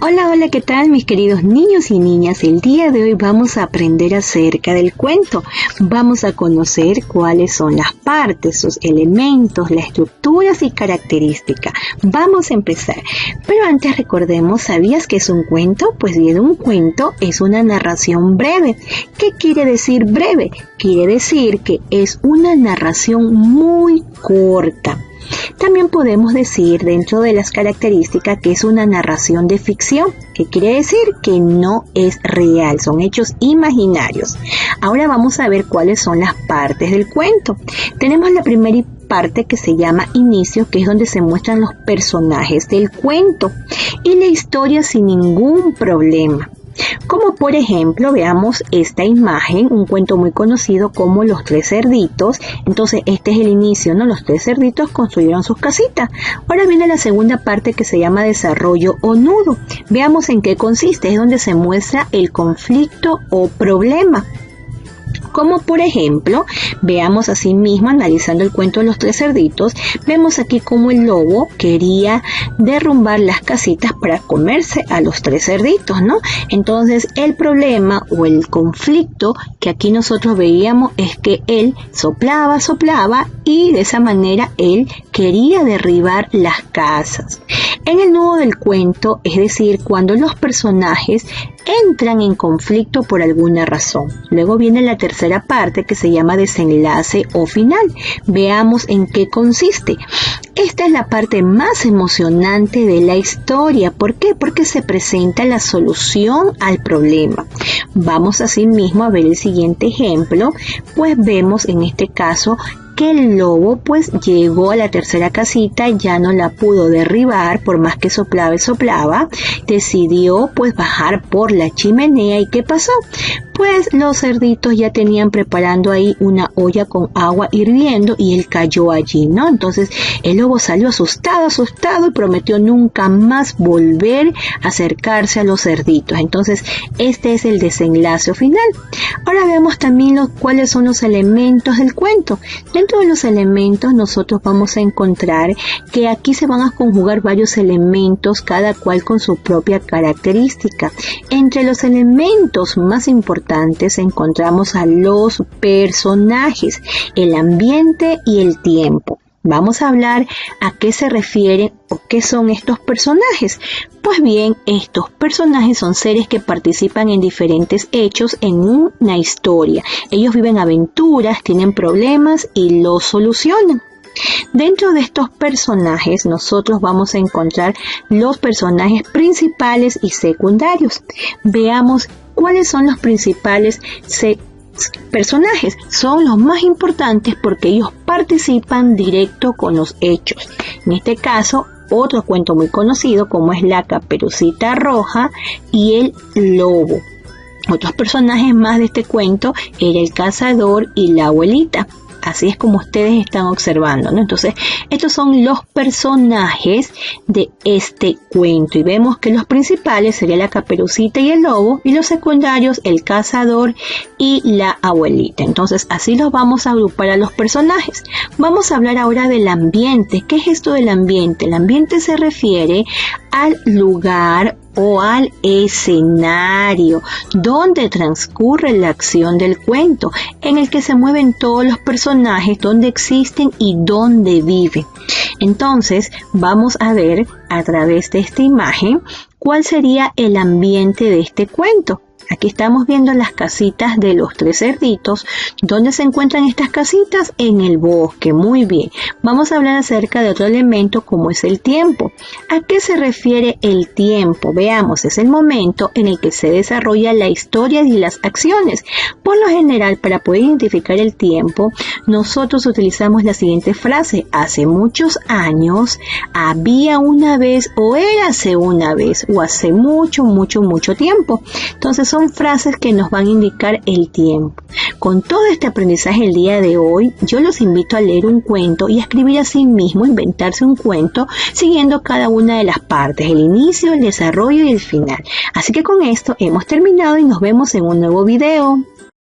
Hola, hola, ¿qué tal mis queridos niños y niñas? El día de hoy vamos a aprender acerca del cuento. Vamos a conocer cuáles son las partes, sus elementos, las estructuras y características. Vamos a empezar. Pero antes recordemos, ¿sabías qué es un cuento? Pues bien, un cuento es una narración breve. ¿Qué quiere decir breve? Quiere decir que es una narración muy corta. También podemos decir dentro de las características que es una narración de ficción, que quiere decir que no es real, son hechos imaginarios. Ahora vamos a ver cuáles son las partes del cuento. Tenemos la primera parte que se llama inicio, que es donde se muestran los personajes del cuento y la historia sin ningún problema. Como por ejemplo, veamos esta imagen, un cuento muy conocido como Los Tres Cerditos. Entonces este es el inicio, ¿no? Los tres cerditos construyeron sus casitas. Ahora viene la segunda parte que se llama desarrollo o nudo. Veamos en qué consiste, es donde se muestra el conflicto o problema. Como por ejemplo, veamos así mismo, analizando el cuento de los tres cerditos, vemos aquí cómo el lobo quería derrumbar las casitas para comerse a los tres cerditos, ¿no? Entonces el problema o el conflicto que aquí nosotros veíamos es que él soplaba y de esa manera él quería derribar las casas. En el nudo del cuento, es decir, cuando los personajes entran en conflicto por alguna razón. Luego viene la tercera parte que se llama desenlace o final. Veamos en qué consiste. Esta es la parte más emocionante de la historia. ¿Por qué? Porque se presenta la solución al problema. Vamos así mismo a ver el siguiente ejemplo. Pues vemos en este caso que el lobo pues llegó a la tercera casita, ya no la pudo derribar por más que soplaba y soplaba, decidió pues bajar por la chimenea. ¿Y qué pasó? Pues los cerditos ya tenían preparando ahí una olla con agua hirviendo y él cayó allí, ¿no? Entonces el lobo salió asustado y prometió nunca más volver a acercarse a los cerditos. Entonces este es el desenlace final. Ahora veamos también cuáles son los elementos del cuento. Dentro de los elementos nosotros vamos a encontrar que aquí se van a conjugar varios elementos, cada cual con su propia característica. Entre los elementos más importantes encontramos a los personajes, el ambiente y el tiempo. Vamos a hablar a qué se refieren o qué son estos personajes. Pues bien, estos personajes son seres que participan en diferentes hechos en una historia. Ellos viven aventuras, tienen problemas y los solucionan. Dentro de estos personajes nosotros vamos a encontrar los personajes principales y secundarios. Veamos cuáles son los principales personajes. Son los más importantes porque ellos participan directo con los hechos. En este caso, otro cuento muy conocido como es La Caperucita Roja y el Lobo. Otros personajes más de este cuento era el cazador y la abuelita. Así es como ustedes están observando, ¿no? Entonces, estos son los personajes de este cuento. Y vemos que los principales serían la Caperucita y el Lobo, y los secundarios, el cazador y la abuelita. Entonces, así los vamos a agrupar a los personajes. Vamos a hablar ahora del ambiente. ¿Qué es esto del ambiente? El ambiente se refiere al lugar o al escenario donde transcurre la acción del cuento, en el que se mueven todos los personajes, donde existen y donde viven. Entonces vamos a ver a través de esta imagen cuál sería el ambiente de este cuento. Aquí estamos viendo las casitas de los tres cerditos. ¿Dónde se encuentran estas casitas? En el bosque. Muy bien. Vamos a hablar acerca de otro elemento como es el tiempo. ¿A qué se refiere el tiempo? Veamos, es el momento en el que se desarrolla la historia y las acciones. Por lo general, para poder identificar el tiempo, nosotros utilizamos la siguiente frase: hace muchos años, había una vez, o érase una vez, o hace mucho tiempo. Entonces son frases que nos van a indicar el tiempo. Con todo este aprendizaje el día de hoy, yo los invito a leer un cuento y a escribir a sí mismo, inventarse un cuento, siguiendo cada una de las partes, el inicio, el desarrollo y el final. Así que con esto hemos terminado y nos vemos en un nuevo video.